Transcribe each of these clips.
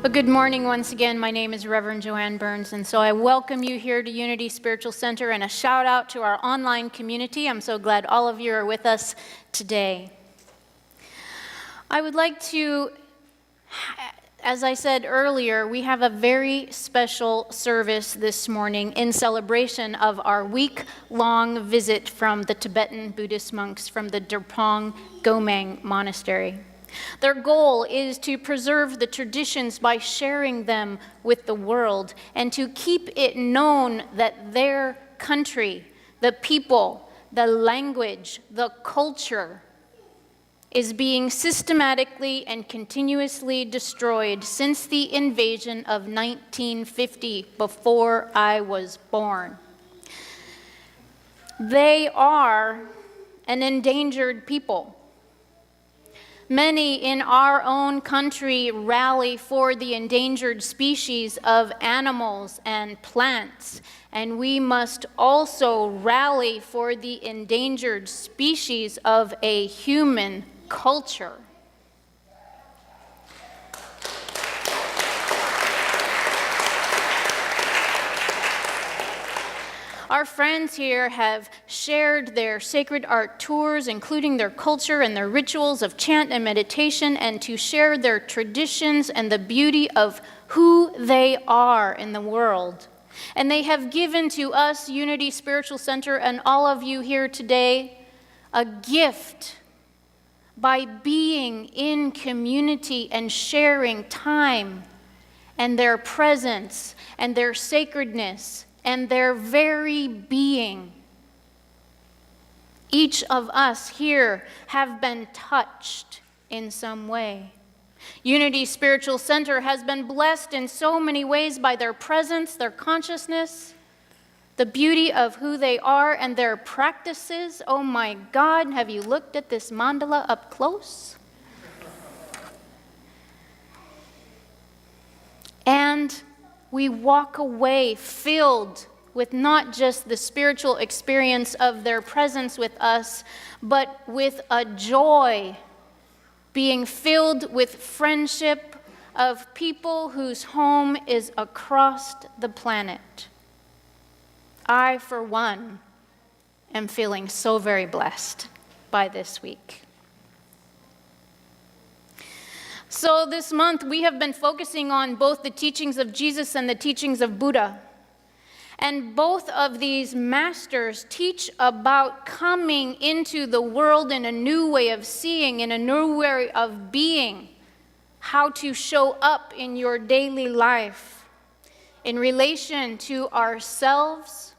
Well, good morning once again. My name is Reverend Joanne Burns, and so I welcome you here to Unity Spiritual Center, and a shout out to our online community. I'm so glad all of you are with us today. I would like to, as I said earlier, we have a very special service this morning in celebration of our week-long visit from the Tibetan Buddhist monks from the Drepung Gomang Monastery. Their goal is to preserve the traditions by sharing them with the world and to keep it known that their country, the people, the language, the culture is being systematically and continuously destroyed since the invasion of 1950, before I was born. They are an endangered people. Many in our own country rally for the endangered species of animals and plants, and we must also rally for the endangered species of a human culture. Our friends here have shared their sacred art tours, including their culture and their rituals of chant and meditation, and to share their traditions and the beauty of who they are in the world. And they have given to us, Unity Spiritual Center, and all of you here today, a gift by being in community and sharing time and their presence and their sacredness and their very being. Each of us here have been touched in some way. Unity Spiritual Center has been blessed in so many ways by their presence, their consciousness, the beauty of who they are, and their practices. Oh my God, have you looked at this mandala up close? And we walk away filled with not just the spiritual experience of their presence with us, but with a joy, being filled with friendship of people whose home is across the planet. I, for one, am feeling so very blessed by this week. So this month, we have been focusing on both the teachings of Jesus and the teachings of Buddha. And both of these masters teach about coming into the world in a new way of seeing, in a new way of being, how to show up in your daily life, in relation to ourselves,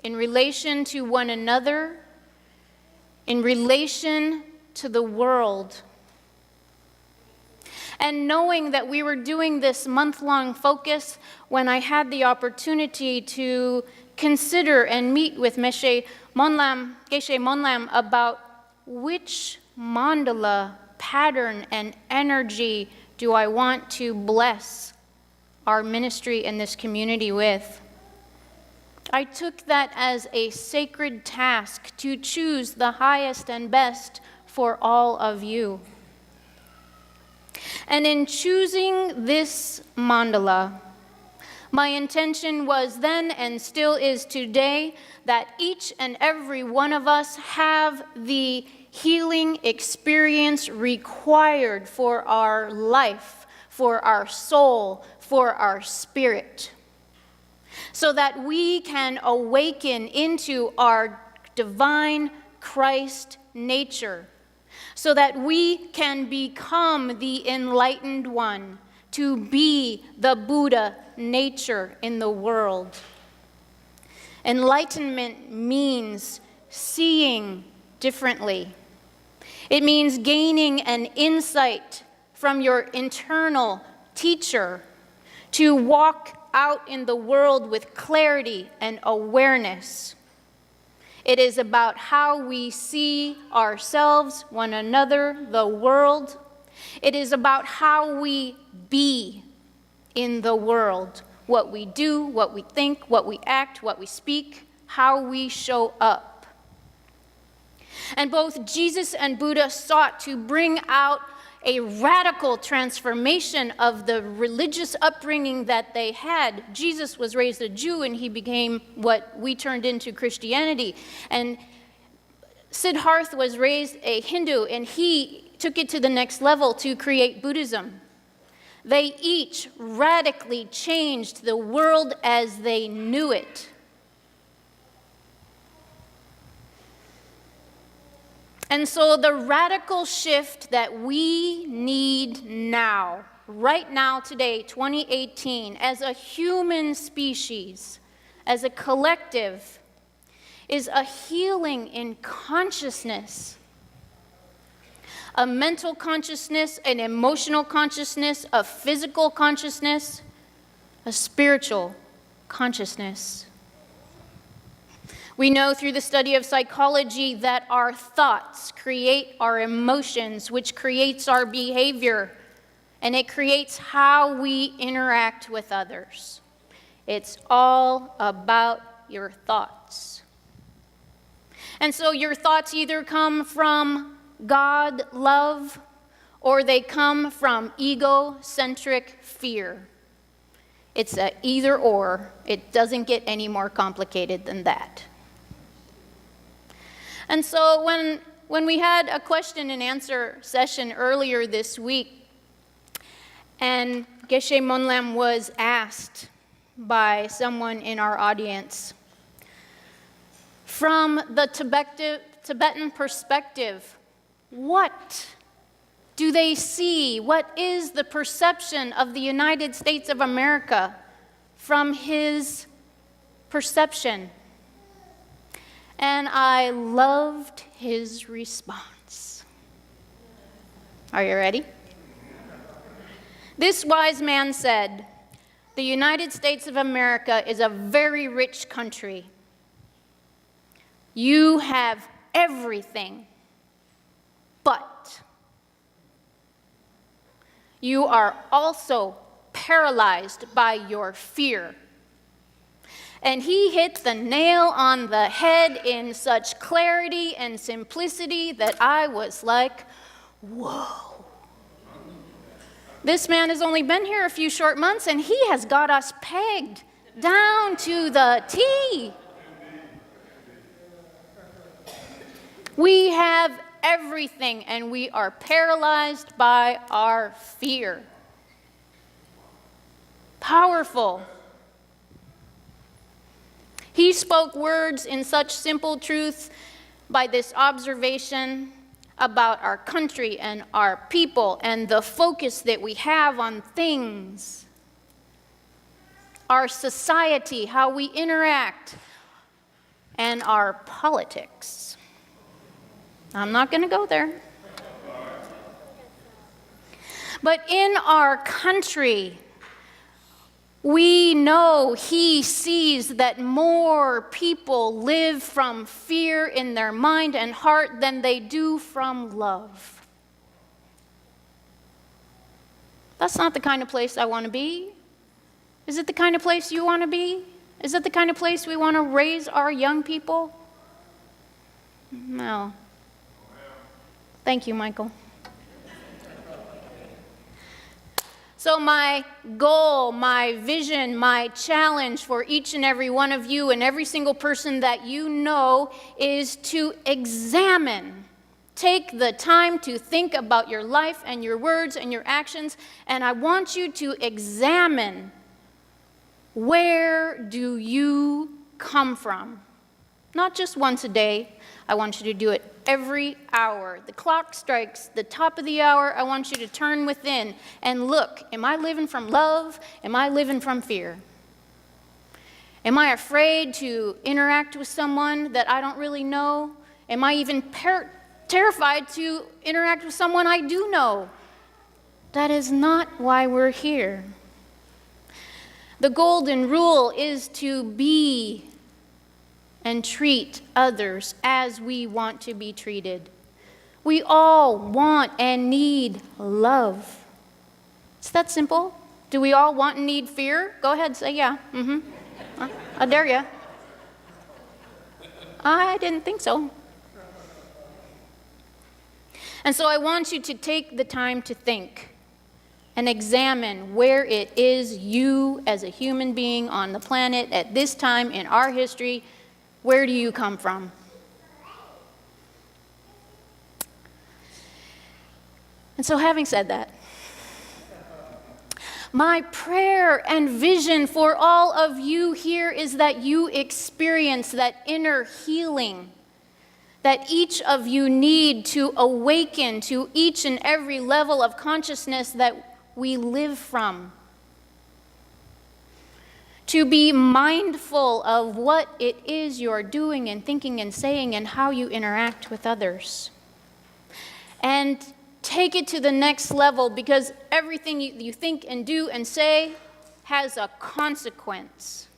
in relation to one another, in relation to the world. And knowing that we were doing this month-long focus, when I had the opportunity to consider and meet with Geshe Monlam about which mandala pattern and energy do I want to bless our ministry in this community with, I took that as a sacred task to choose the highest and best for all of you. And in choosing this mandala, my intention was then and still is today that each and every one of us have the healing experience required for our life, for our soul, for our spirit, so that we can awaken into our divine Christ nature, so that we can become the enlightened one, to be the Buddha nature in the world. Enlightenment means seeing differently. It means gaining an insight from your internal teacher to walk out in the world with clarity and awareness. It is about how we see ourselves, one another, the world. It is about how we be in the world, what we do, what we think, what we act, what we speak, how we show up. And both Jesus and Buddha sought to bring out a radical transformation of the religious upbringing that they had. Jesus was raised a Jew and he became what we turned into Christianity. And Siddhartha was raised a Hindu and he took it to the next level to create Buddhism. They each radically changed the world as they knew it. And so the radical shift that we need now, right now, today, 2018, as a human species, as a collective, is a healing in consciousness. A mental consciousness, an emotional consciousness, a physical consciousness, a spiritual consciousness. We know through the study of psychology that our thoughts create our emotions, which creates our behavior, and it creates how we interact with others. It's all about your thoughts. And so your thoughts either come from God, love, or they come from egocentric fear. It's a either or. It doesn't get any more complicated than that. And so when we had a question and answer session earlier this week, and Geshe Monlam was asked by someone in our audience, from the Tibetan perspective, what do they see? What is the perception of the United States of America from his perception? And I loved his response. Are you ready? This wise man said, "The United States of America is a very rich country. You have everything, but you are also paralyzed by your fear." And he hit the nail on the head in such clarity and simplicity that I was like, whoa. This man has only been here a few short months and he has got us pegged down to the T. We have everything and we are paralyzed by our fear. Powerful. He spoke words in such simple truth by this observation about our country and our people and the focus that we have on things, our society, how we interact, and our politics. I'm not going to go there. But in our country, we know he sees that more people live from fear in their mind and heart than they do from love. That's not the kind of place I want to be. Is it the kind of place you want to be? Is it the kind of place we want to raise our young people? No. Thank you, Michael. So my goal, my vision, my challenge for each and every one of you and every single person that you know is to examine. Take the time to think about your life and your words and your actions, and I want you to examine, where do you come from? Not just once a day. I want you to do it every hour. The clock strikes the top of the hour. I want you to turn within and look. Am I living from love? Am I living from fear? Am I afraid to interact with someone that I don't really know? Am I even terrified to interact with someone I do know? That is not why we're here. The golden rule is to be and treat others as we want to be treated. We all want and need love. It's that simple. Do we all want and need fear? Go ahead, say yeah. I dare you. I didn't think so. And so I want you to take the time to think and examine where it is you as a human being on the planet at this time in our history, where do you come from? And so having said that, my prayer and vision for all of you here is that you experience that inner healing that each of you need to awaken to each and every level of consciousness that we live from. To be mindful of what it is you're doing and thinking and saying and how you interact with others. And take it to the next level, because everything you think and do and say has a consequence.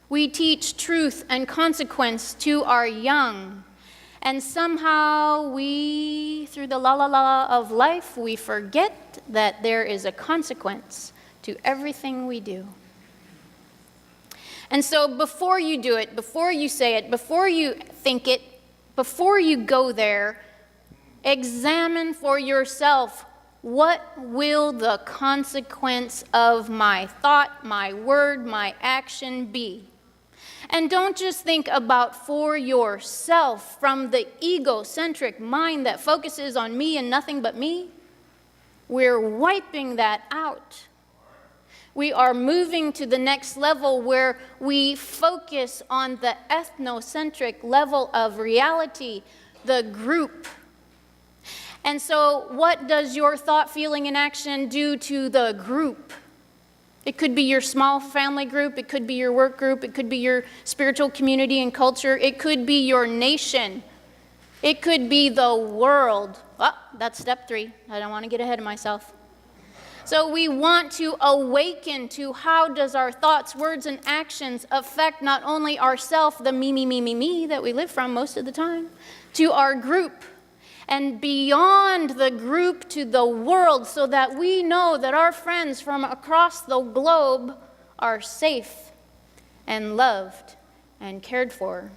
We teach truth and consequence to our young, and somehow we, through the la of life, we forget that there is a consequence to everything we do. And so before you do it, before you say it, before you think it, before you go there, examine for yourself, what will the consequence of my thought, my word, my action be? And don't just think about for yourself from the egocentric mind that focuses on me and nothing but me. We're wiping that out. We are moving to the next level where we focus on the ethnocentric level of reality, the group. And so what does your thought, feeling, and action do to the group? It could be your small family group, it could be your work group, it could be your spiritual community and culture, it could be your nation, it could be the world. Oh, that's step 3. I don't want to get ahead of myself. So we want to awaken to how does our thoughts, words, and actions affect not only ourself, the me that we live from most of the time, to our group, and beyond the group to the world, so that we know that our friends from across the globe are safe and loved and cared for,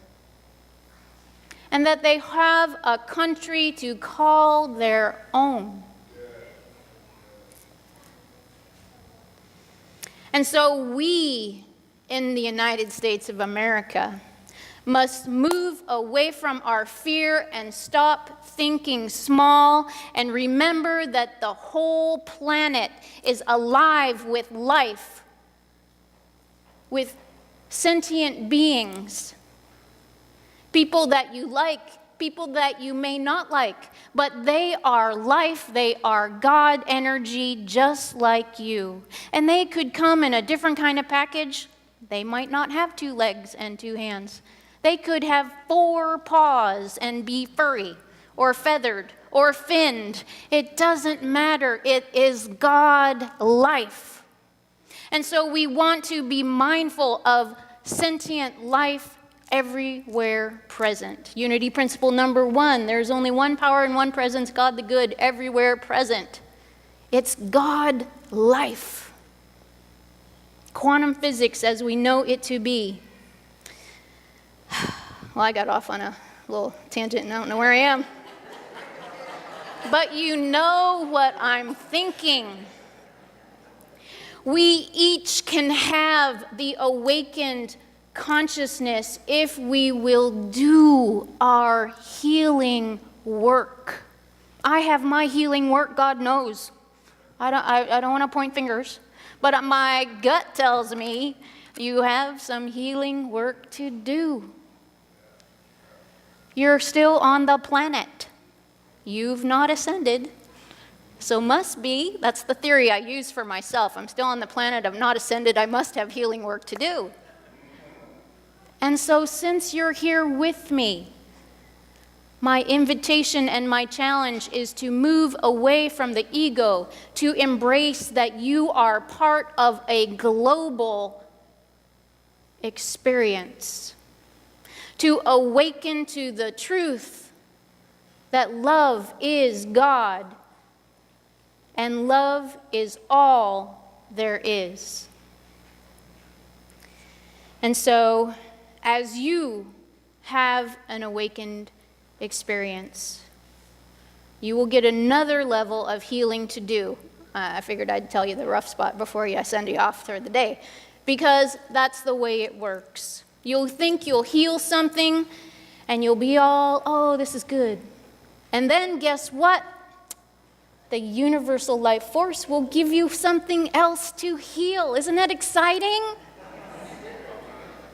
and that they have a country to call their own. And so we in the United States of America must move away from our fear and stop thinking small and remember that the whole planet is alive with life, with sentient beings, people that you like, people that you may not like, but they are life, they are God energy just like you. And they could come in a different kind of package. They might not have 2 legs and 2 hands. They could have 4 paws and be furry or feathered or finned. It doesn't matter. It is God life. And so we want to be mindful of sentient life everywhere present. Unity principle number 1, there's only one power and one presence, God the good, everywhere present. It's God life. Quantum physics as we know it to be. Well, I got off on a little tangent and I don't know where I am. But you know what I'm thinking. We each can have the awakened consciousness if we will do our healing work. I have my healing work, God knows. I don't want to point fingers, but my gut tells me you have some healing work to do. You're still on the planet. You've not ascended. So must be, that's the theory I use for myself. I'm still on the planet, I'm not ascended, I must have healing work to do. And so since you're here with me, my invitation and my challenge is to move away from the ego, to embrace that you are part of a global experience, to awaken to the truth that love is God and love is all there is. And so, as you have an awakened experience, you will get another level of healing to do. I figured I'd tell you the rough spot before I send you off for the day, because that's the way it works. You'll think you'll heal something, and you'll be all, oh, this is good. And then guess what? The universal life force will give you something else to heal. Isn't that exciting?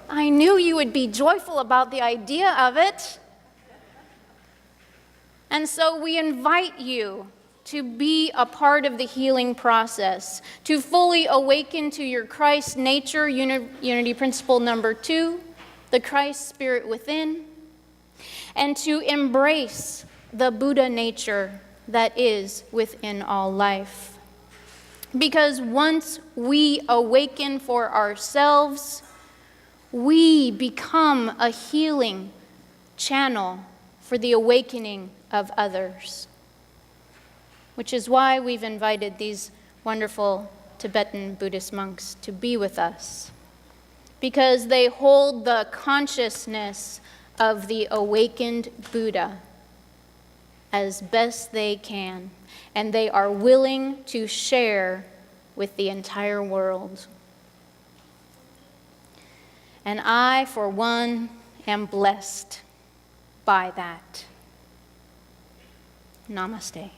I knew you would be joyful about the idea of it. And so we invite you to be a part of the healing process, to fully awaken to your Christ nature, unity principle number 2, the Christ spirit within, and to embrace the Buddha nature that is within all life. Because once we awaken for ourselves, we become a healing channel for the awakening of others. Which is why we've invited these wonderful Tibetan Buddhist monks to be with us. Because they hold the consciousness of the awakened Buddha as best they can, and they are willing to share with the entire world. And I, for one, am blessed by that. Namaste.